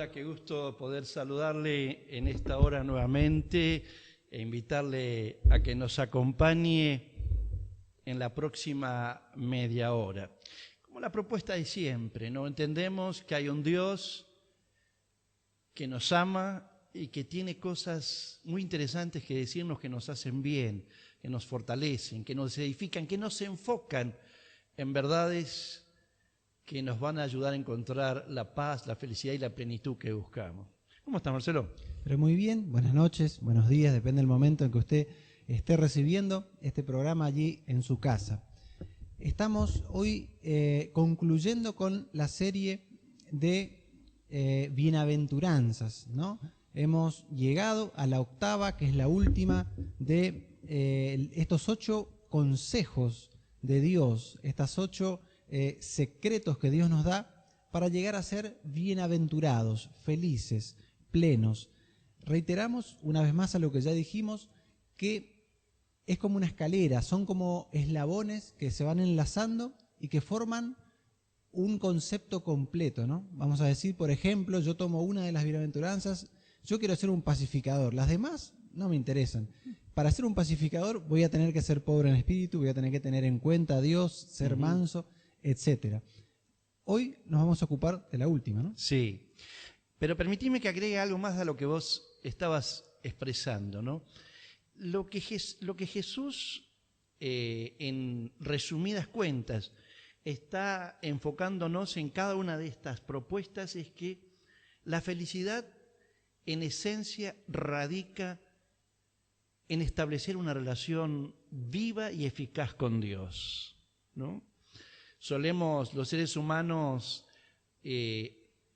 Hola, qué gusto poder saludarle en esta hora nuevamente e invitarle a que nos acompañe en la próxima media hora. Como la propuesta de siempre, ¿no? Entendemos que hay un Dios que nos ama y que tiene cosas muy interesantes que decirnos, que nos hacen bien, que nos fortalecen, que nos edifican, que nos enfocan en verdades que nos van a ayudar a encontrar la paz, la felicidad y la plenitud que buscamos. ¿Cómo estás, Marcelo? Pero muy bien, buenas noches, buenos días, depende del momento en que usted esté recibiendo este programa allí en su casa. Estamos hoy concluyendo con la serie de bienaventuranzas, ¿no? Hemos llegado a la octava, que es la última de estos 8 consejos de Dios, estas 8 secretos que Dios nos da para llegar a ser bienaventurados, felices, plenos. Reiteramos una vez más a lo que ya dijimos, que es como una escalera, son como eslabones que se van enlazando y que forman un concepto completo, ¿no? Vamos a decir, por ejemplo, yo tomo una de las bienaventuranzas, yo quiero ser un pacificador, las demás no me interesan. Para ser un pacificador voy a tener que ser pobre en espíritu, voy a tener que tener en cuenta a Dios, ser manso, etcétera. Hoy nos vamos a ocupar de la última, ¿no? Sí, pero permitime que agregue algo más a lo que vos estabas expresando, ¿no? Lo que Jesús, en resumidas cuentas, está enfocándonos en cada una de estas propuestas es que la felicidad en esencia radica en establecer una relación viva y eficaz con Dios, ¿no? Solemos los seres humanos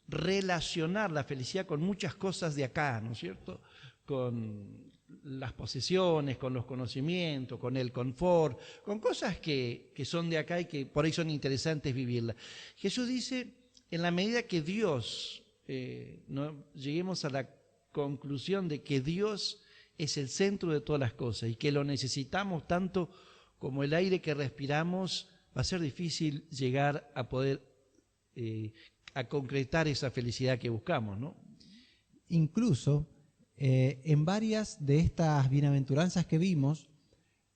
relacionar la felicidad con muchas cosas de acá, ¿no es cierto? Con las posesiones, con los conocimientos, con el confort, con cosas que son de acá y que por ahí son interesantes vivirlas. Jesús dice, en la medida que Dios, no lleguemos a la conclusión de que Dios es el centro de todas las cosas y que lo necesitamos tanto como el aire que respiramos, va a ser difícil llegar a poder a concretar esa felicidad que buscamos, ¿no? Incluso en varias de estas bienaventuranzas que vimos,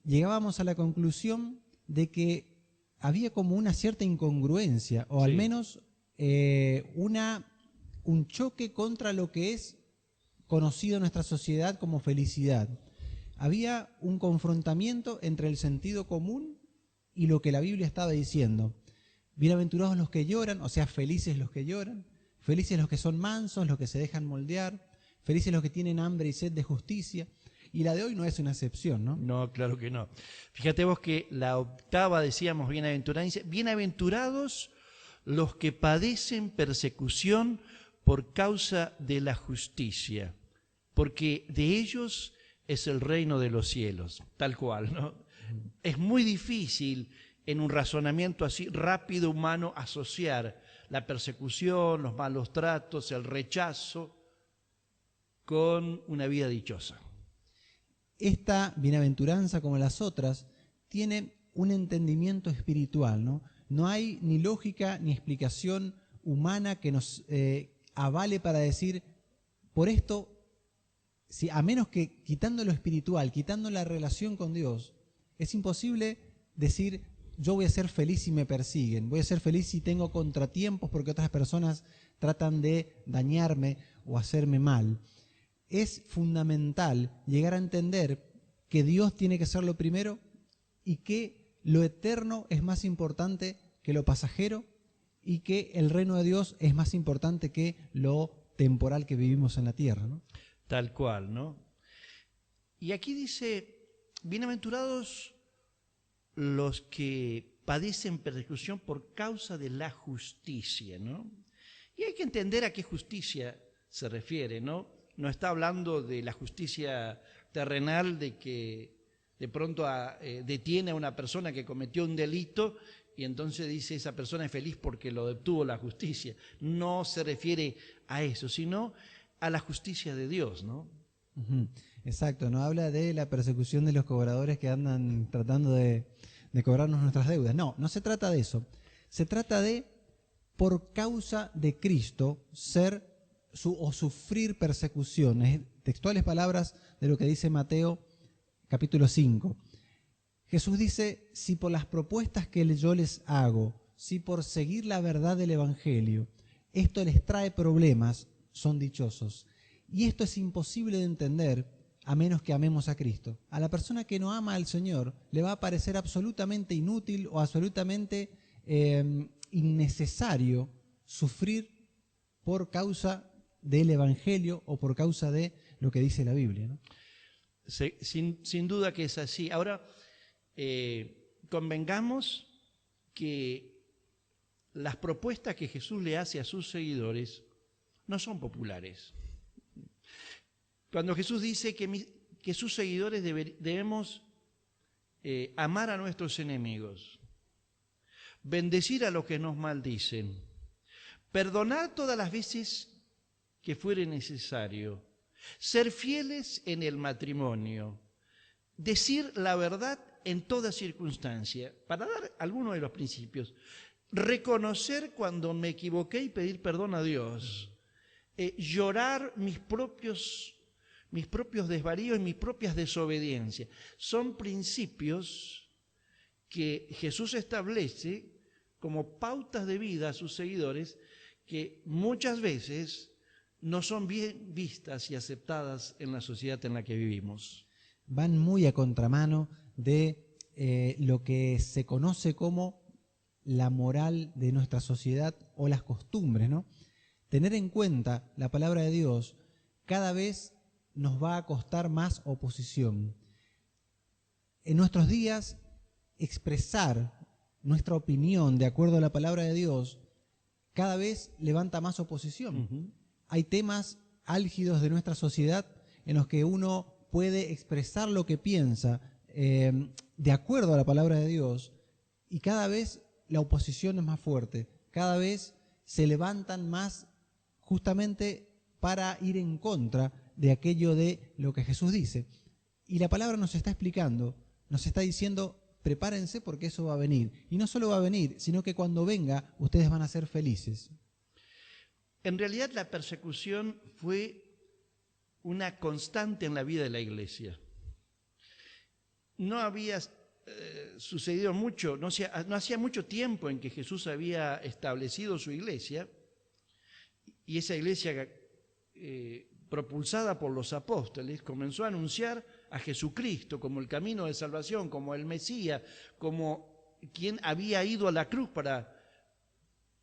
llegábamos a la conclusión de que había como una cierta incongruencia, o al menos un choque contra lo que es conocido en nuestra sociedad como felicidad. Había un confrontamiento entre el sentido común y lo que la Biblia estaba diciendo. Bienaventurados los que lloran, o sea, felices los que lloran, felices los que son mansos, los que se dejan moldear, felices los que tienen hambre y sed de justicia. Y la de hoy no es una excepción, ¿no? No, claro que no. Fíjate vos que la octava decíamos bienaventurados los que padecen persecución por causa de la justicia, porque de ellos es el reino de los cielos, tal cual, ¿no? Es muy difícil en un razonamiento así rápido humano asociar la persecución, los malos tratos, el rechazo con una vida dichosa. Esta bienaventuranza, como las otras, tiene un entendimiento espiritual, ¿no? No hay ni lógica ni explicación humana que nos avale para decir, por esto, si, a menos que quitando lo espiritual, quitando la relación con Dios, es imposible decir, yo voy a ser feliz si me persiguen, voy a ser feliz si tengo contratiempos porque otras personas tratan de dañarme o hacerme mal. Es fundamental llegar a entender que Dios tiene que ser lo primero y que lo eterno es más importante que lo pasajero y que el reino de Dios es más importante que lo temporal que vivimos en la tierra, ¿no? Tal cual, ¿no? Y aquí dice, bienaventurados los que padecen persecución por causa de la justicia, ¿no? Y hay que entender a qué justicia se refiere, ¿no? No está hablando de la justicia terrenal, de que de pronto detiene a una persona que cometió un delito y entonces dice esa persona es feliz porque lo detuvo la justicia. No se refiere a eso, sino a la justicia de Dios, ¿no? Exacto, no habla de la persecución de los cobradores que andan tratando de cobrarnos nuestras deudas. No, no se trata de eso. Se trata de, por causa de Cristo, ser o sufrir persecuciones. Textuales palabras de lo que dice Mateo capítulo 5. Jesús dice, si por las propuestas que yo les hago, si por seguir la verdad del Evangelio, esto les trae problemas, son dichosos. Y esto es imposible de entender a menos que amemos a Cristo. A la persona que no ama al Señor le va a parecer absolutamente inútil o absolutamente innecesario sufrir por causa del Evangelio o por causa de lo que dice la Biblia, ¿no? Sin duda que es así. Ahora, convengamos que las propuestas que Jesús le hace a sus seguidores no son populares. Cuando Jesús dice que sus seguidores debemos amar a nuestros enemigos, bendecir a los que nos maldicen, perdonar todas las veces que fuere necesario, ser fieles en el matrimonio, decir la verdad en toda circunstancia, para dar algunos de los principios, reconocer cuando me equivoqué y pedir perdón a Dios, llorar mis propios desvaríos y mis propias desobediencias. Son principios que Jesús establece como pautas de vida a sus seguidores que muchas veces no son bien vistas y aceptadas en la sociedad en la que vivimos. Van muy a contramano de lo que se conoce como la moral de nuestra sociedad o las costumbres, ¿no? Tener en cuenta la palabra de Dios cada vez nos va a costar más oposición. En nuestros días, expresar nuestra opinión de acuerdo a la palabra de Dios cada vez levanta más oposición. Uh-huh. Hay temas álgidos de nuestra sociedad en los que uno puede expresar lo que piensa de acuerdo a la palabra de Dios, y cada vez la oposición es más fuerte, cada vez se levantan más justamente para ir en contra de aquello de lo que Jesús dice. Y la palabra nos está explicando, nos está diciendo, prepárense porque eso va a venir. Y no solo va a venir, sino que cuando venga, ustedes van a ser felices. En realidad la persecución fue una constante en la vida de la iglesia. No había sucedido mucho, no hacía mucho tiempo en que Jesús había establecido su iglesia, y esa iglesia propulsada por los apóstoles comenzó a anunciar a Jesucristo como el camino de salvación, como el Mesías, como quien había ido a la cruz para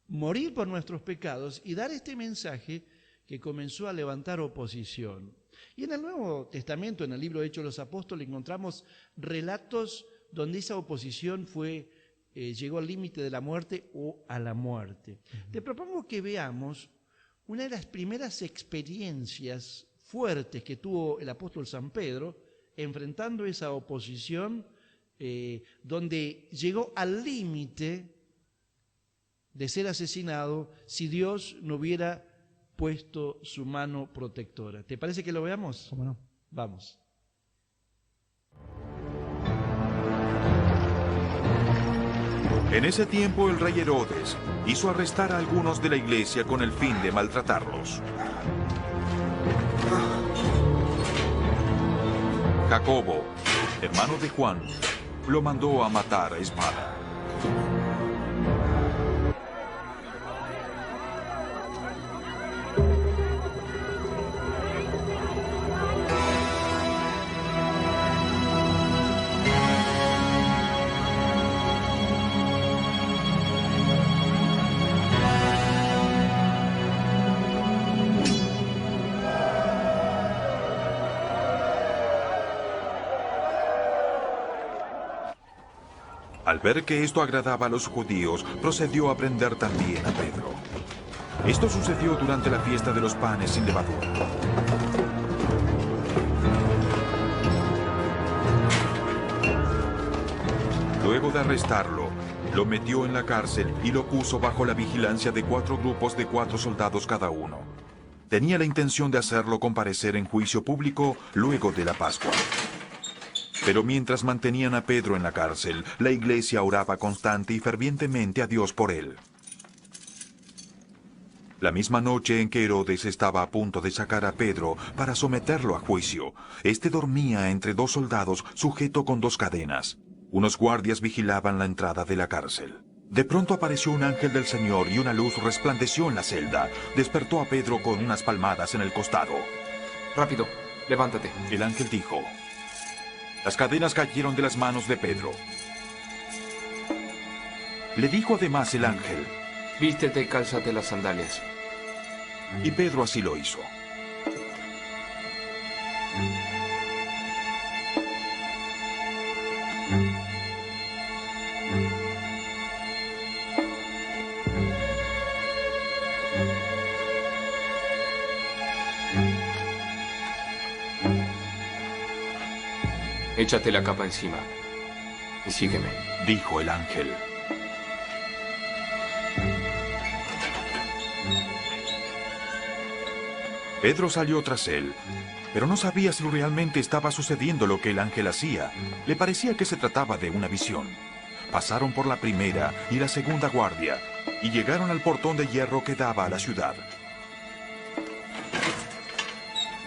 morir por nuestros pecados y dar este mensaje que comenzó a levantar oposición. Y en el Nuevo Testamento, en el libro de Hechos de los Apóstoles, encontramos relatos donde esa oposición llegó al límite de la muerte o a la muerte. Uh-huh. Te propongo que veamos una de las primeras experiencias fuertes que tuvo el apóstol San Pedro enfrentando esa oposición, donde llegó al límite de ser asesinado si Dios no hubiera puesto su mano protectora. ¿Te parece que lo veamos? ¿Cómo no? Vamos. En ese tiempo el rey Herodes hizo arrestar a algunos de la iglesia con el fin de maltratarlos. Jacobo, hermano de Juan, lo mandó a matar a espada. Al ver que esto agradaba a los judíos, procedió a prender también a Pedro. Esto sucedió durante la fiesta de los panes sin levadura. Luego de arrestarlo, lo metió en la cárcel y lo puso bajo la vigilancia de 4 grupos de 4 soldados cada uno. Tenía la intención de hacerlo comparecer en juicio público luego de la Pascua. Pero mientras mantenían a Pedro en la cárcel, la iglesia oraba constante y fervientemente a Dios por él. La misma noche en que Herodes estaba a punto de sacar a Pedro para someterlo a juicio, este dormía entre dos soldados sujeto con dos cadenas. Unos guardias vigilaban la entrada de la cárcel. De pronto apareció un ángel del Señor y una luz resplandeció en la celda. Despertó a Pedro con unas palmadas en el costado. Rápido, levántate. El ángel dijo. Las cadenas cayeron de las manos de Pedro. Le dijo además el ángel. Vístete y cálzate las sandalias. Y Pedro así lo hizo. Échate la capa encima y sígueme. Dijo el ángel. Pedro salió tras él, pero no sabía si realmente estaba sucediendo lo que el ángel hacía. Le parecía que se trataba de una visión. Pasaron por la primera y la segunda guardia y llegaron al portón de hierro que daba a la ciudad.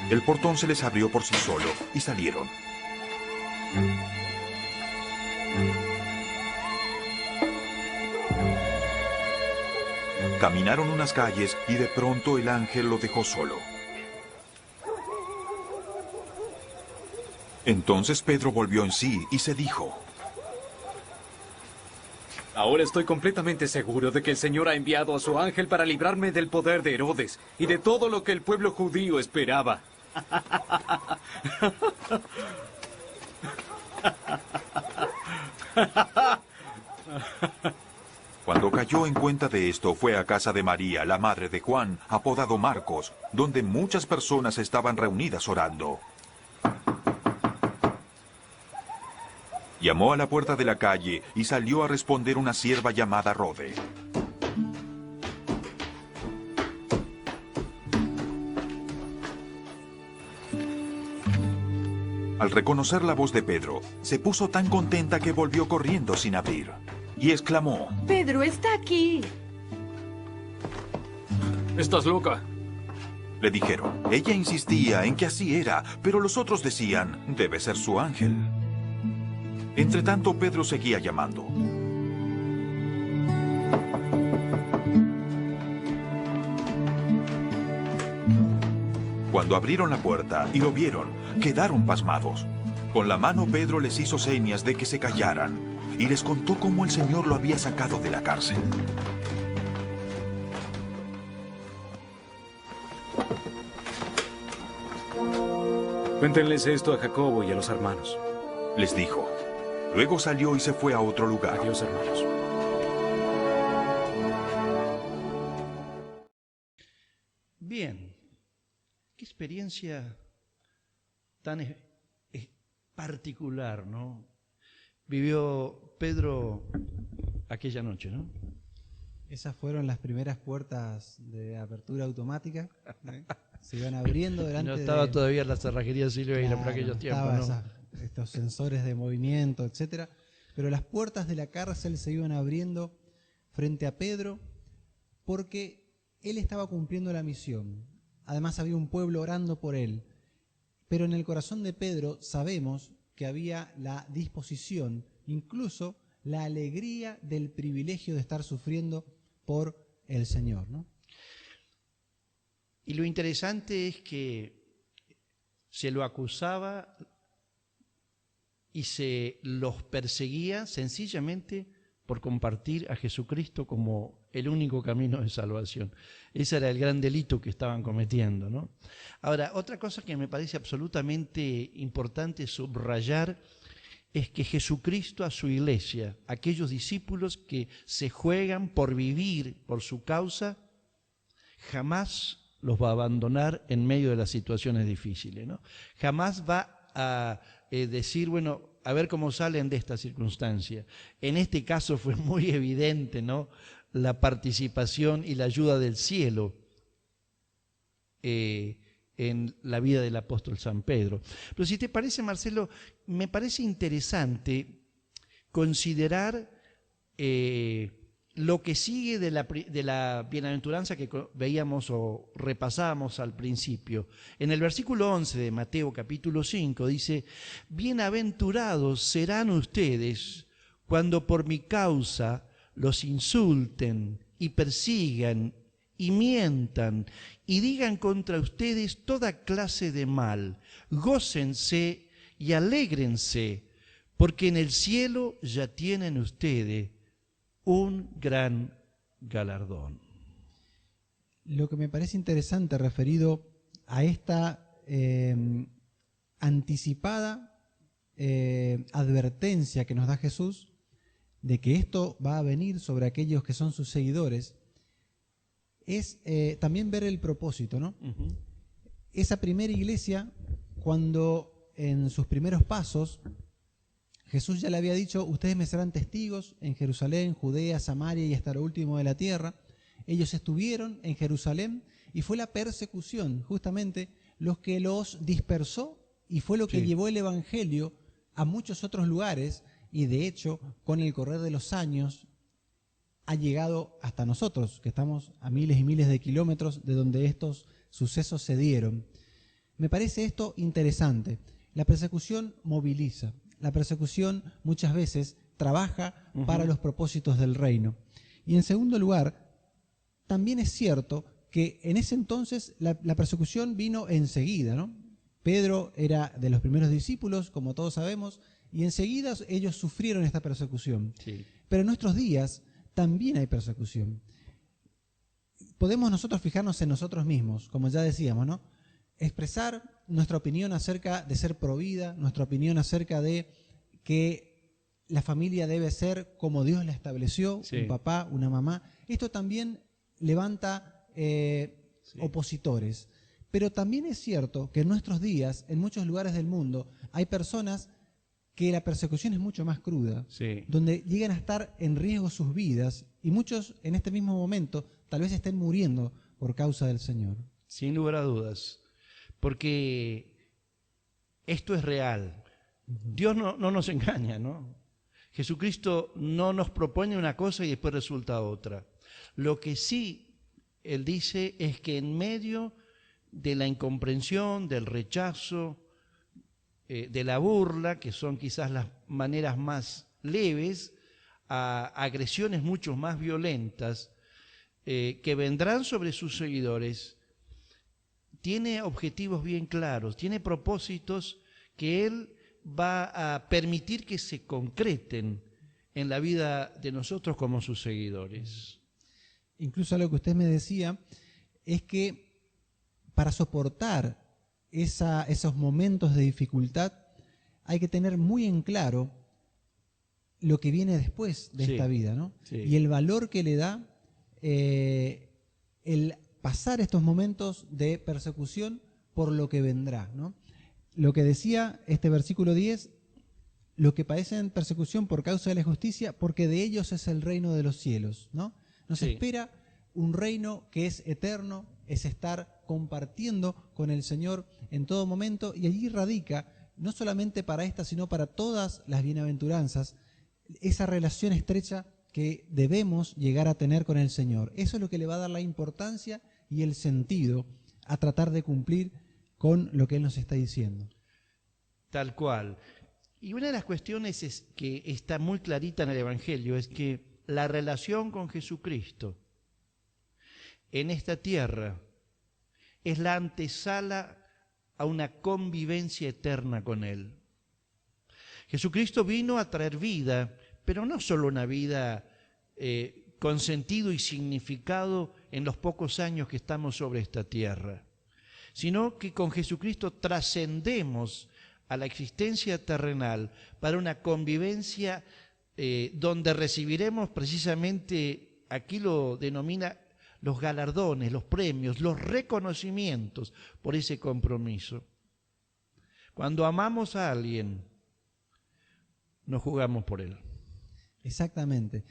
El portón se les abrió por sí solo y salieron. Caminaron unas calles y de pronto el ángel lo dejó solo. Entonces Pedro volvió en sí y se dijo: Ahora estoy completamente seguro de que el Señor ha enviado a su ángel para librarme del poder de Herodes y de todo lo que el pueblo judío esperaba. Cuando cayó en cuenta de esto, fue a casa de María, la madre de Juan, apodado Marcos, donde muchas personas estaban reunidas orando. Llamó a la puerta de la calle y salió a responder una sierva llamada Rode. Al reconocer la voz de Pedro, se puso tan contenta que volvió corriendo sin abrir. Y exclamó: Pedro está aquí. ¿Estás loca? Le dijeron. Ella insistía en que así era, pero los otros decían: debe ser su ángel. Entretanto, Pedro seguía llamando. Cuando abrieron la puerta y lo vieron, quedaron pasmados. Con la mano Pedro les hizo señas de que se callaran y les contó cómo el Señor lo había sacado de la cárcel. Cuéntenles esto a Jacobo y a los hermanos. Les dijo. Luego salió y se fue a otro lugar. Adiós, hermanos. Bien, qué experiencia tan particular, ¿no? Vivió Pedro aquella noche, ¿no? Esas fueron las primeras puertas de apertura automática. Se iban abriendo delante No estaba de... todavía la cerrajería Silveira por Claro, aquellos no tiempos, estaba ¿no? estos sensores de movimiento, etcétera. Pero las puertas de la cárcel se iban abriendo frente a Pedro porque él estaba cumpliendo la misión. Además había un pueblo orando por él. Pero en el corazón de Pedro sabemos que había la disposición, incluso la alegría del privilegio de estar sufriendo por el Señor, ¿no? Y lo interesante es que se lo acusaba y se los perseguía sencillamente por compartir a Jesucristo como el único camino de salvación. Ese era el gran delito que estaban cometiendo, ¿no? Ahora, otra cosa que me parece absolutamente importante subrayar es que Jesucristo a su iglesia, aquellos discípulos que se juegan por vivir por su causa, jamás los va a abandonar en medio de las situaciones difíciles, ¿no? Jamás va a decir, bueno, a ver cómo salen de esta circunstancia. En este caso fue muy evidente, ¿no?, la participación y la ayuda del cielo en la vida del apóstol San Pedro. Pero si te parece, Marcelo, me parece interesante considerar lo que sigue de la bienaventuranza que veíamos o repasábamos al principio. En el versículo 11 de Mateo capítulo 5 dice: bienaventurados serán ustedes cuando por mi causa los insulten y persigan y mientan y digan contra ustedes toda clase de mal. Gócense y alégrense, porque en el cielo ya tienen ustedes un gran galardón. Lo que me parece interesante referido a esta anticipada advertencia que nos da Jesús de que esto va a venir sobre aquellos que son sus seguidores, es también ver el propósito, ¿no? Uh-huh. Esa primera iglesia, cuando en sus primeros pasos Jesús ya le había dicho: ustedes me serán testigos en Jerusalén, Judea, Samaria y hasta lo último de la tierra. Ellos estuvieron en Jerusalén y fue la persecución justamente los que los dispersó, y fue lo que llevó el evangelio a muchos otros lugares, y de hecho con el correr de los años ha llegado hasta nosotros, que estamos a miles y miles de kilómetros de donde estos sucesos se dieron. Me parece esto interesante. La persecución moviliza. La persecución muchas veces trabaja para los propósitos del reino. Y en segundo lugar, también es cierto que en ese entonces la persecución vino enseguida, ¿no? Pedro era de los primeros discípulos, como todos sabemos, y enseguida ellos sufrieron esta persecución. Sí. Pero en nuestros días también hay persecución. Podemos nosotros fijarnos en nosotros mismos, como ya decíamos, ¿no? Expresar nuestra opinión acerca de ser provida, nuestra opinión acerca de que la familia debe ser como Dios la estableció, un papá, una mamá. Esto también levanta opositores. Pero también es cierto que en nuestros días, en muchos lugares del mundo, hay personas que la persecución es mucho más cruda, donde llegan a estar en riesgo sus vidas, y muchos en este mismo momento tal vez estén muriendo por causa del Señor. Sin lugar a dudas, porque esto es real. Dios no nos engaña, ¿no? Jesucristo no nos propone una cosa y después resulta otra. Lo que sí Él dice es que en medio de la incomprensión, del rechazo, de la burla, que son quizás las maneras más leves, a agresiones mucho más violentas que vendrán sobre sus seguidores, tiene objetivos bien claros, tiene propósitos que Él va a permitir que se concreten en la vida de nosotros como sus seguidores. Incluso lo que usted me decía es que para soportar esos momentos de dificultad hay que tener muy en claro lo que viene después de esta vida, ¿no? Y el valor que le da el pasar estos momentos de persecución por lo que vendrá, ¿no? Lo que decía este versículo 10, lo que padecen persecución por causa de la justicia, porque de ellos es el reino de los cielos, ¿no? Nos espera un reino que es eterno, es estar compartiendo con el Señor en todo momento, y allí radica, no solamente para esta, sino para todas las bienaventuranzas, esa relación estrecha que debemos llegar a tener con el Señor. Eso es lo que le va a dar la importancia y el sentido a tratar de cumplir con lo que Él nos está diciendo. Tal cual. Y una de las cuestiones que está muy clarita en el Evangelio es que la relación con Jesucristo en esta tierra es la antesala a una convivencia eterna con Él. Jesucristo vino a traer vida, pero no solo una vida con sentido y significado en los pocos años que estamos sobre esta tierra, sino que con Jesucristo trascendemos a la existencia terrenal para una convivencia donde recibiremos precisamente, aquí lo denomina, los galardones, los premios, los reconocimientos por ese compromiso. Cuando amamos a alguien, nos jugamos por él. Exactamente.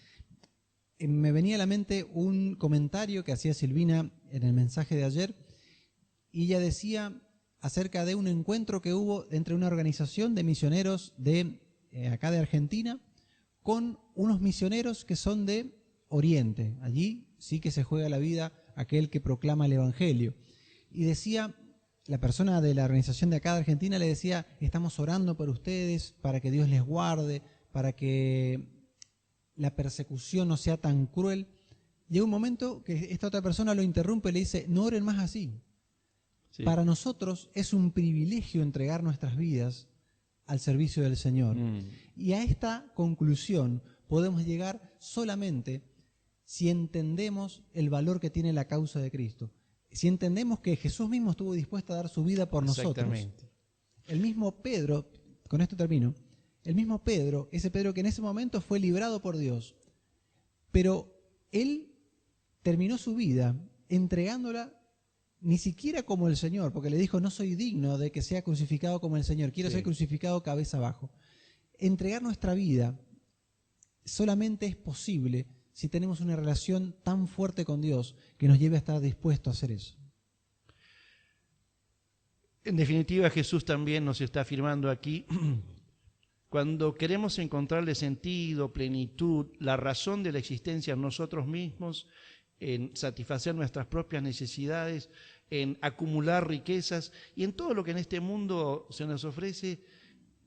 Me venía a la mente un comentario que hacía Silvina en el mensaje de ayer, y ella decía acerca de un encuentro que hubo entre una organización de misioneros de acá de Argentina con unos misioneros que son de Oriente. Allí sí que se juega la vida aquel que proclama el Evangelio. Y decía, la persona de la organización de acá de Argentina le decía, estamos orando por ustedes para que Dios les guarde, para que la persecución no sea tan cruel. Llega un momento que esta otra persona lo interrumpe y le dice, no oren más así. Sí. Para nosotros es un privilegio entregar nuestras vidas al servicio del Señor. Y a esta conclusión podemos llegar solamente si entendemos el valor que tiene la causa de Cristo. Si entendemos que Jesús mismo estuvo dispuesto a dar su vida por nosotros. El mismo Pedro, con esto termino, el mismo Pedro, ese Pedro que en ese momento fue librado por Dios, pero él terminó su vida entregándola ni siquiera como el Señor, porque le dijo, no soy digno de que sea crucificado como el Señor, quiero ser crucificado cabeza abajo. Entregar nuestra vida solamente es posible si tenemos una relación tan fuerte con Dios que nos lleve a estar dispuestos a hacer eso. En definitiva, Jesús también nos está afirmando aquí, cuando queremos encontrarle sentido, plenitud, la razón de la existencia en nosotros mismos, en satisfacer nuestras propias necesidades, en acumular riquezas y en todo lo que en este mundo se nos ofrece,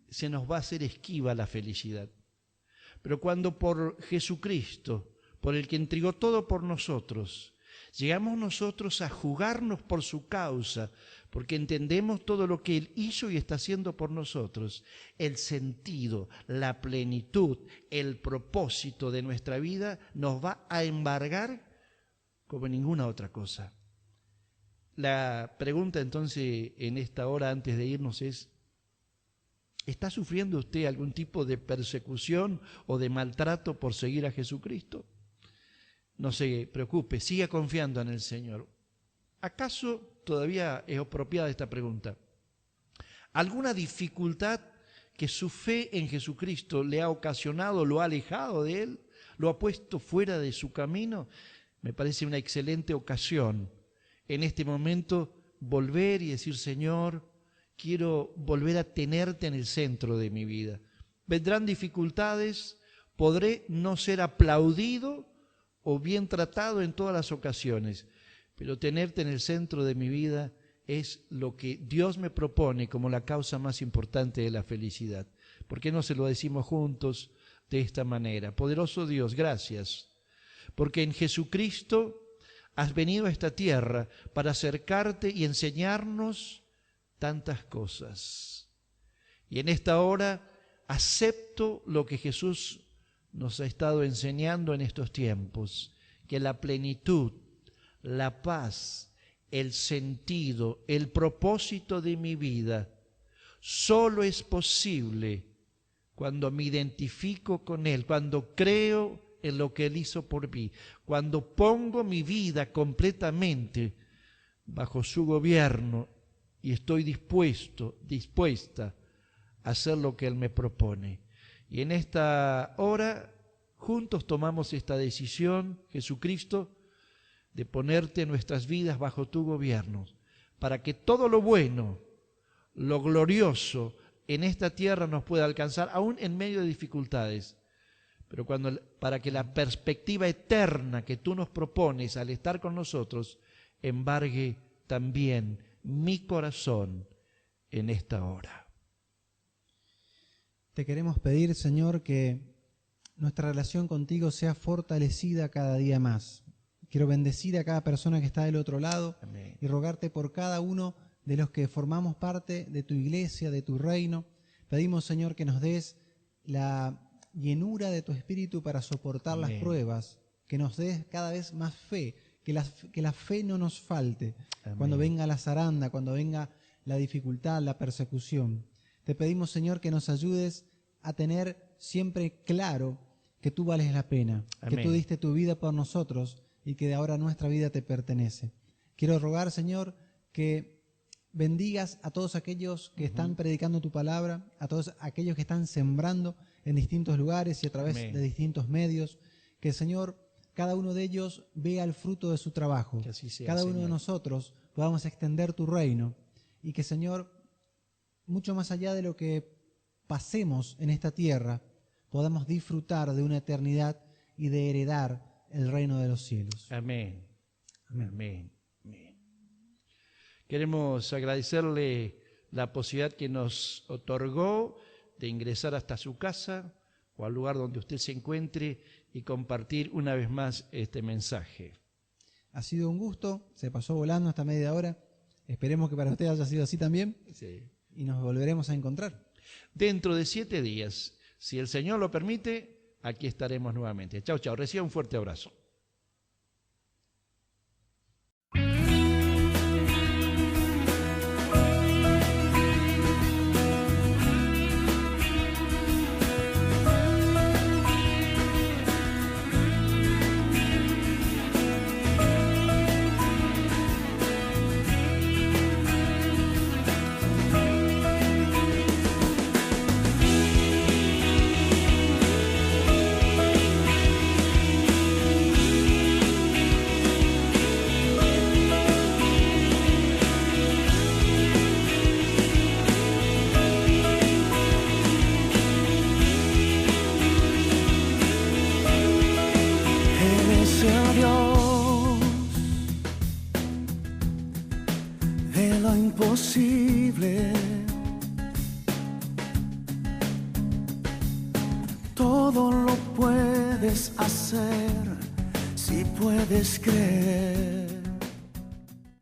se nos va a hacer esquiva la felicidad. Pero cuando por Jesucristo, por el que entregó todo por nosotros, llegamos nosotros a jugarnos por su causa, porque entendemos todo lo que Él hizo y está haciendo por nosotros, el sentido, la plenitud, el propósito de nuestra vida nos va a embargar como ninguna otra cosa. La pregunta entonces en esta hora antes de irnos es, ¿está sufriendo usted algún tipo de persecución o de maltrato por seguir a Jesucristo? No se preocupe, siga confiando en el Señor. ¿Acaso todavía es apropiada esta pregunta? ¿Alguna dificultad que su fe en Jesucristo le ha ocasionado, lo ha alejado de Él, lo ha puesto fuera de su camino? Me parece una excelente ocasión en este momento volver y decir, Señor, quiero volver a tenerte en el centro de mi vida. Vendrán dificultades, podré no ser aplaudido o bien tratado en todas las ocasiones, pero tenerte en el centro de mi vida es lo que Dios me propone como la causa más importante de la felicidad. ¿Por qué no se lo decimos juntos de esta manera? Poderoso Dios, gracias, porque en Jesucristo has venido a esta tierra para acercarte y enseñarnos tantas cosas. Y en esta hora acepto lo que Jesús nos ha estado enseñando en estos tiempos, que la plenitud, la paz, el sentido, el propósito de mi vida solo es posible cuando me identifico con Él, cuando creo en lo que Él hizo por mí, cuando pongo mi vida completamente bajo su gobierno y estoy dispuesta a hacer lo que Él me propone. Y en esta hora juntos tomamos esta decisión, Jesucristo, de ponerte nuestras vidas bajo tu gobierno, para que todo lo bueno, lo glorioso en esta tierra nos pueda alcanzar, aún en medio de dificultades. Pero para que la perspectiva eterna que tú nos propones al estar con nosotros embargue también mi corazón en esta hora. Te queremos pedir, Señor, que nuestra relación contigo sea fortalecida cada día más. Quiero bendecir a cada persona que está del otro lado. Amén. Y rogarte por cada uno de los que formamos parte de tu iglesia, de tu reino. Pedimos, Señor, que nos des la llenura de tu espíritu para soportar Amén. Las pruebas, que nos des cada vez más fe, que la fe no nos falte. Amén. Cuando venga la zaranda, cuando venga la dificultad, la persecución. Te pedimos, Señor, que nos ayudes a tener siempre claro que tú vales la pena, Amén. Que tú diste tu vida por nosotros y que de ahora nuestra vida te pertenece. Quiero rogar, Señor, que bendigas a todos aquellos que están predicando tu palabra, a todos aquellos que están sembrando en distintos lugares y a través Amén. De distintos medios. Que, Señor, cada uno de ellos vea el fruto de su trabajo. Que así sea, cada uno Señor. De nosotros podamos extender tu reino y que, Señor, mucho más allá de lo que pasemos en esta tierra, podamos disfrutar de una eternidad y de heredar el reino de los cielos. Amén. Amén. Amén. Amén. Queremos agradecerle la posibilidad que nos otorgó de ingresar hasta su casa o al lugar donde usted se encuentre y compartir una vez más este mensaje. Ha sido un gusto, se pasó volando esta media hora. Esperemos que para usted haya sido así también. Sí. Y nos volveremos a encontrar. Dentro de 7 días, si el Señor lo permite, aquí estaremos nuevamente. Chau, chau. Reciba un fuerte abrazo. Imposible. Todo lo puedes hacer si puedes creer.